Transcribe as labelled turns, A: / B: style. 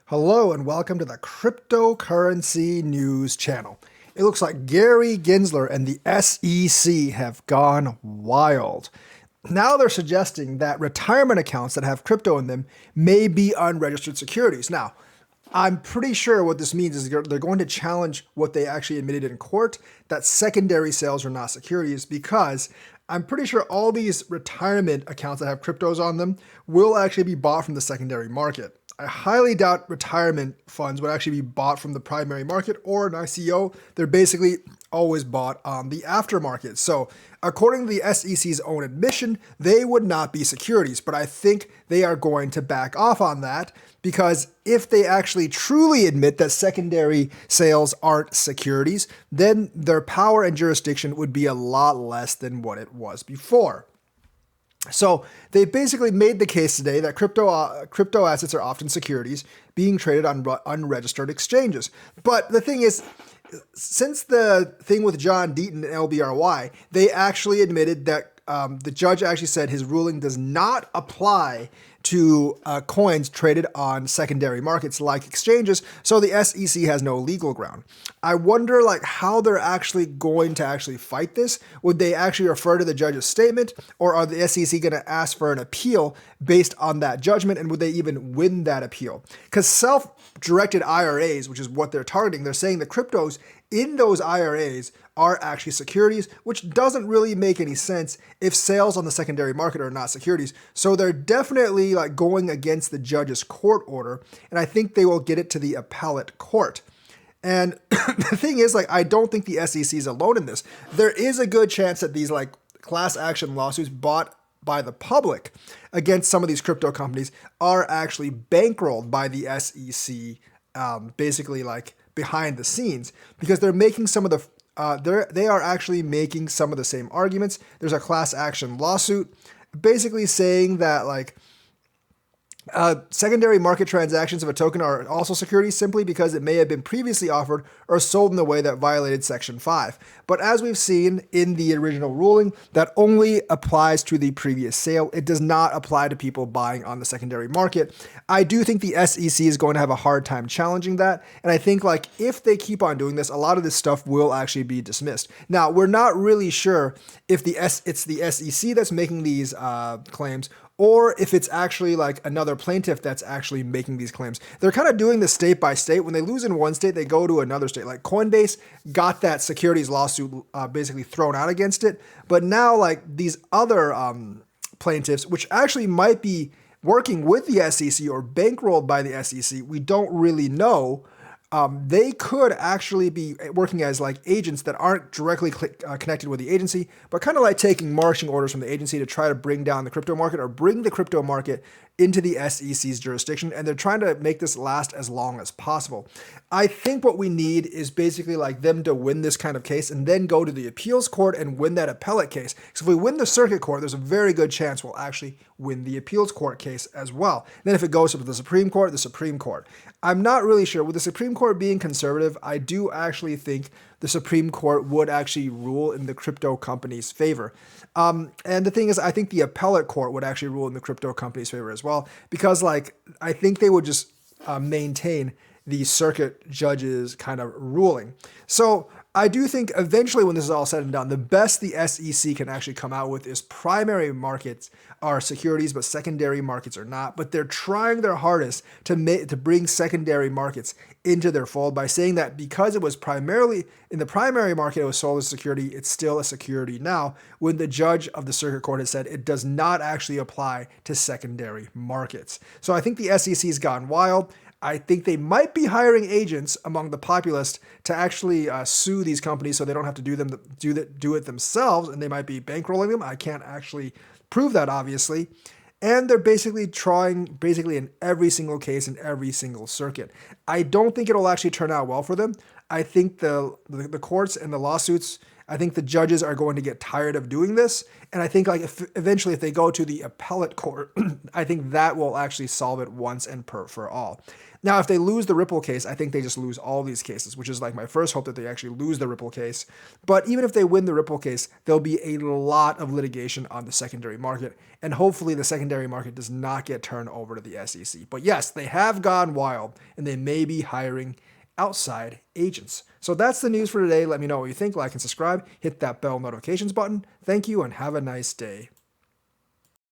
A: Hello and welcome to the Cryptocurrency News channel. It looks like Gary Gensler and the SEC have gone wild. Now they're suggesting that retirement accounts that have crypto in them may be unregistered securities. Now, I'm pretty sure what this means is they're going to challenge what they actually admitted in court, that secondary sales are not securities, because I'm pretty sure all these retirement accounts that have cryptos on them will actually be bought from the secondary market. I highly doubt retirement funds would actually be bought from the primary market or an ICO. They're basically always bought on the aftermarket. So according to the SEC's own admission, they would not be securities, but I think they are going to back off on that, because if they actually truly admit that secondary sales aren't securities, then their power and jurisdiction would be a lot less than what it was before. So they basically made the case today that crypto assets are often securities being traded on unregistered exchanges. But the thing is, since the thing with John Deaton and LBRY, they actually admitted that the judge actually said his ruling does not apply to coins traded on secondary markets like exchanges, so the SEC has no legal ground. I wonder how they're actually going to fight this. Would they actually refer to the judge's statement, or are the SEC going to ask for an appeal based on that judgment, and would they even win that appeal? Because self-directed IRAs, which is what they're targeting, they're saying the cryptos in those IRAs are actually securities, which doesn't really make any sense if sales on the secondary market are not securities. So they're definitely going against the judge's court order, and I think they will get it to the appellate court. And the thing is, I don't think the SEC is alone in this. There is a good chance that these class action lawsuits bought by the public against some of these crypto companies are actually bankrolled by the SEC, basically behind the scenes, because they're making some of the they are actually making some of the same arguments. There's a class action lawsuit basically saying that secondary market transactions of a token are also securities simply because it may have been previously offered or sold in a way that violated Section 5. But as we've seen in the original ruling, that only applies to the previous sale. It does not apply to people buying on the secondary market. I do think the SEC is going to have a hard time challenging that. And I think if they keep on doing this, a lot of this stuff will actually be dismissed. Now, we're not really sure if it's the SEC that's making these claims, or if it's actually another plaintiff that's actually making these claims. They're kind of doing this state by state. When they lose in one state, they go to another state. Coinbase got that securities lawsuit basically thrown out against it. But now these other plaintiffs, which actually might be working with the SEC or bankrolled by the SEC, we don't really know. They could actually be working as agents that aren't directly connected with the agency, but kind of taking marching orders from the agency to try to bring down the crypto market or bring the crypto market into the SEC's jurisdiction. And they're trying to make this last as long as possible. I think what we need is basically them to win this kind of case and then go to the appeals court and win that appellate case. So if we win the circuit court, there's a very good chance we'll actually win the appeals court case as well. And then if it goes to the Supreme Court, the Supreme Court. I'm not really sure. With the Supreme Court being conservative, I do actually think the Supreme Court would actually rule in the crypto company's favor. And the thing is, I think the appellate court would actually rule in the crypto company's favor as well, because I think they would just maintain the circuit judge's kind of ruling. So I do think eventually when this is all said and done, the best the SEC can actually come out with is primary markets are securities, but secondary markets are not. But they're trying their hardest to bring secondary markets into their fold by saying that because it was primarily in the primary market, it was sold as a security, it's still a security now, when the judge of the circuit court has said it does not actually apply to secondary markets. So I think the SEC has gone wild. I think they might be hiring agents among the populace to actually sue these companies so they don't have to do it themselves, and they might be bankrolling them. I can't actually prove that, obviously. And they're basically trying in every single case in every single circuit. I don't think it'll actually turn out well for them. I think the courts and the lawsuits I think the judges are going to get tired of doing this. And I think like if eventually if they go to the appellate court, I think that will actually solve it once and for all. Now, if they lose the Ripple case, I think they just lose all these cases, which is like my first hope that they actually lose the Ripple case. But even if they win the Ripple case, there'll be a lot of litigation on the secondary market. And hopefully the secondary market does not get turned over to the SEC. But yes, they have gone wild and they may be hiring outside agents. So that's the news for today. Let me know what you think. Like and subscribe. Hit that bell notifications button. Thank you and have a nice day.